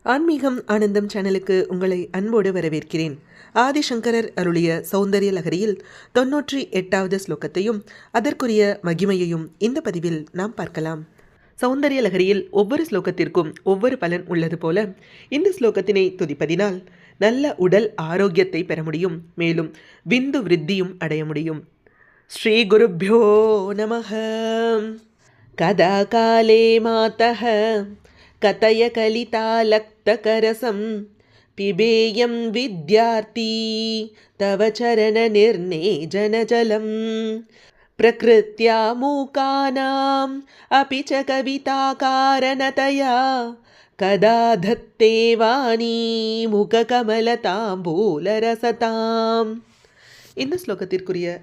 ஆன்மீகம் ஆனந்தம் சேனலுக்கு உங்களை அன்போடு வரவேற்கிறேன். ஆதிசங்கரர் அருளிய சௌந்தரிய லகரியில் 98வது ஸ்லோகத்தையும் அதற்குரிய மகிமையையும் இந்த பதிவில் நாம் பார்க்கலாம். சௌந்தரிய லகரியில் ஒவ்வொரு ஸ்லோகத்திற்கும் ஒவ்வொரு பலன் உள்ளது போல இந்த ஸ்லோகத்தினை துதிப்பதினால் நல்ல உடல் ஆரோக்கியத்தை பெற முடியும். மேலும் விந்து விருத்தியும் அடைய முடியும். ஸ்ரீ குருப்யோ நமஹ. கதா காலே மாதஹ கதய கலிதாலக்தகரசம் பிபேயம் வித்யார்த்தி தவ சரண நிர்நேஜனஜலம் பிரகிருத்யா மூகானாம் அபி ச கவிதாகாரணதயா கதா தத்தே வாணி முககமலதாம்பூலரசதாம். இந்த ஸ்லோகத்திற்குரிய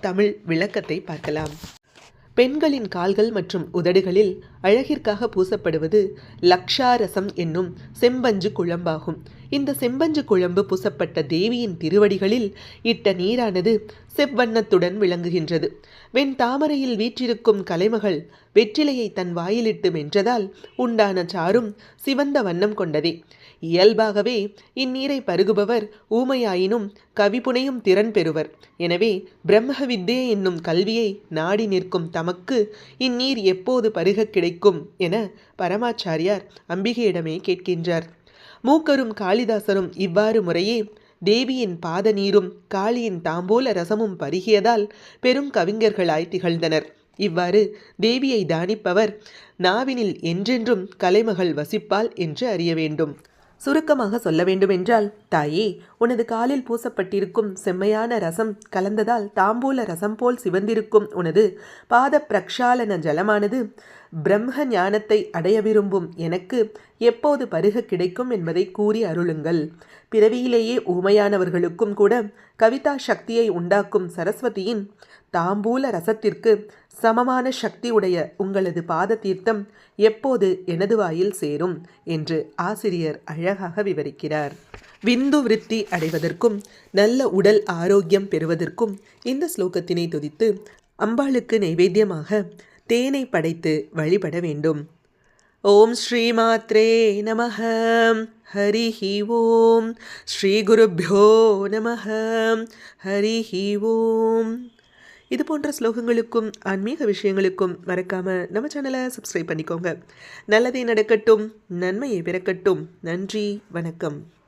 தமிழ் விளக்கத்தை பார்க்கலாம். பெண்களின் கால்கள் மற்றும் உதடுகளில் அழகிற்காக பூசப்படுவது லக்ஷாரசம் என்னும் செம்பஞ்சு குழம்பாகும். இந்த செம்பஞ்சு குழம்பு பூசப்பட்ட தேவியின் திருவடிகளில் இட்ட நீரானது செவ்வண்ணத்துடன் விளங்குகின்றது. வெண் தாமரையில் வீற்றிருக்கும் கலைமகள் வெற்றிலையை தன் வாயிலிட்டு மென்றதால் உண்டான சாரும் சிவந்த வண்ணம் கொண்டதே. இயல்பாகவே இந்நீரை பருகுபவர் ஊமையாயினும் கவிப்புனையும் திறன் பெறுவர். எனவே பிரம்ம வித்தே என்னும் கல்வியை நாடி நிற்கும் தமக்கு இந்நீர் எப்போது பருக கிடைக்கும் என பரமாச்சாரியார் அம்பிகையிடமே கேட்கின்றார். மூக்கரும் காளிதாசரும் இவ்வாறு முறையே தேவியின் பாத நீரும் காளியின் தாம்பூல ரசமும் பருகியதால் பெரும் கவிஞர்களாய் திகழ்ந்தனர். இவ்வாறு தேவியை தானிப்பவர் நாவினில் என்றென்றும் கலைமகள் வசிப்பாள் என்று அறிய வேண்டும். சுருக்கமாக சொல்ல வேண்டுமென்றால், தாயே, உனது காலில் பூசப்பட்டிருக்கும் செம்மையான ரசம் கலந்ததால் தாம்பூல ரசம் போல் சிவந்திருக்கும் உனது பாத பிரக்ஷாலன ஜலமானது பிரம்ம ஞானத்தை அடைய விரும்பும் எனக்கு எப்போது பருக கிடைக்கும் என்பதை கூறி அருளுங்கள். பிறவியிலேயே ஊமையானவர்களுக்கும் கூட கவிதா சக்தியை உண்டாக்கும் சரஸ்வதியின் தாம்பூல ரசத்திற்கு சமமான சக்தி உடைய உங்களது பாத தீர்த்தம் எப்போது எனது வாயில் சேரும் என்று ஆசிரியர் அழகாக விவரிக்கிறார். விந்து விருத்தி அடைவதற்கும் நல்ல உடல் ஆரோக்கியம் பெறுவதற்கும் இந்த ஸ்லோகத்தினை துதித்து அம்பாளுக்கு நைவேத்தியமாக தேனை படைத்து வழிபட வேண்டும். ஓம் ஸ்ரீ மாத்ரே நமஹ. ஹரிஹி ஓம். ஸ்ரீ குருப்யோ நமஹ. ஹரிஹி ஓம். இது போன்ற ஸ்லோகங்களுக்கும் ஆன்மீக விஷயங்களுக்கும் மறக்காம நம்ம சேனலை சப்ஸ்கிரைப் பண்ணிக்கோங்க. நல்லதே நடக்கட்டும், நன்மையை பிறக்கட்டும். நன்றி, வணக்கம்.